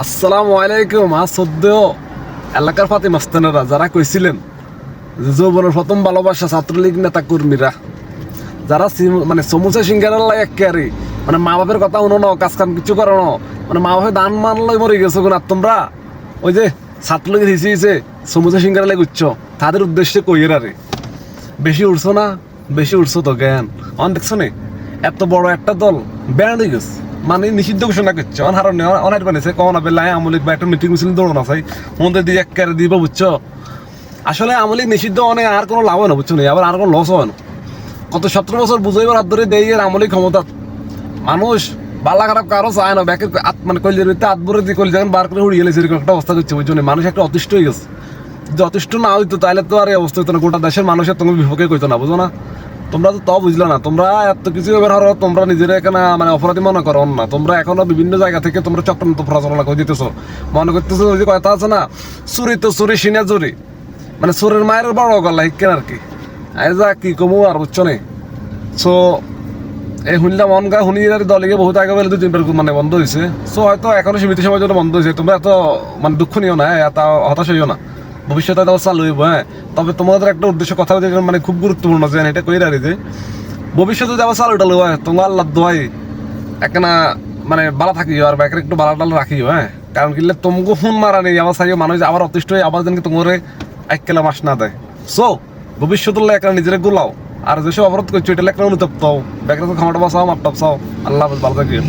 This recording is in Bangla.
আসসালামু আলাইকুম। আজ সদ্য এলাকার ফাতে মাস্তানেরা যারা কইছিলেন যে যৌবনের প্রথম ভালোবাসা ছাত্রলীগ নেতা কর্মীরা যারা মানে সমুচা সিঙ্গারের লাই একেবারে মানে মা বাপের কথা শুনো না, কাজ কাম কিছু করো না, মানে মা বাপের দান মানলাই মরে গেছো কোন আর তোমরা ওই যে ছাত্রলীগের হিসেবে সমুচা সিঙ্গারের লাই উঠছ তাদের উদ্দেশ্যে কইয়ের আরে বেশি উঠছো না, বেশি উঠছো তো জ্ঞান অন দেখছো নে এত বড় একটা দল ব্যান্ড হয়ে গেছে, মানে নিষিদ্ধ ঘোষণা করছে অনহারণ অনার বানিয়েছে কমন বেলায় আমলিক বা একটা মিটিং মিছিল দৌড় না চাই মন্দির দিয়ে এক দিব বুঝছো। আসলে আমলিক নিষিদ্ধ অনেক আর কোনো লাভ হয় না বুঝছো না, আবার আর কোনো লস হয় না। কত 17 বছর বুঝাইবার হাত ধরে দেয় এর আমলিক ক্ষমতা মানুষ বালা খারাপ কারো চায় না ব্যাকের মানে কইলের ভিতরে হাত ভরে দিয়ে কইলে যখন বার করে উড়িয়ে গেছে এরকম একটা অবস্থা করছে বুঝছো না। মানুষ একটা অতিষ্ঠ হয়ে গেছে, যদি অতিষ্ঠ না হইতো তাহলে তো আর এই অবস্থা হইতো না, গোটা দেশের মানুষের তোমার বিপক্ষে কইতো না বুঝো না। তোমরা তো তাও বুঝলো না, তোমরা এত কিছু ব্যাপার হলো তোমরা নিজেরা এখানে মানে অপরাধী মনে করো না, তোমরা এখনো বিভিন্ন জায়গা থেকে তোমরা চক্রান্ত প্রচারণা করে দিতেছো, মনে করতেছো ওই যে কথা আছে না চুরি তো চুরি সিনা চুরি, মানে চোরের মায়ের বড় গলা হিকেন আর কি। যা কি কমু আর বুঝছো নে। সো এই শুনলাম মন গা শুনি দলিগে বহুত আগে বেলে 2-3 বার মানে বন্ধ হয়েছে। সো হয়তো এখনো সীমিত সময়ের জন্য বন্ধ হয়েছে, তোমরা এত মানে দুঃখ নিও না, এত হতাশ হইও না, ভবিষ্যতে তো চালু হইব। হ্যাঁ, তবে তোমাদের একটা উদ্দেশ্য কথা মানে খুব গুরুত্বপূর্ণ যে এটা কই রাখি যে ভবিষ্যতে যে আবার চালু টালু হয় তোমার আল্লাহ দোয়াই একখানা মানে বালা থাকিও আর ব্যাকের একটু বালা টাল রাখিও। হ্যাঁ, কারণ কিনলে তোমাকে ফোন মারা নেই আমার সাইও মানুষ আবার অতিষ্ঠ হয়ে আবার যেন তোমার এককেলা মাস না দেয়। সো ভবিষ্যৎ একটা নিজের গোলাও আর যেসব অবরোধ করছো এটা একটা অনুতপ্ত ব্যাকের ক্ষমতা বাঁচাও মাপটাপ চাও। আল্লাহ ভালো থাকিও।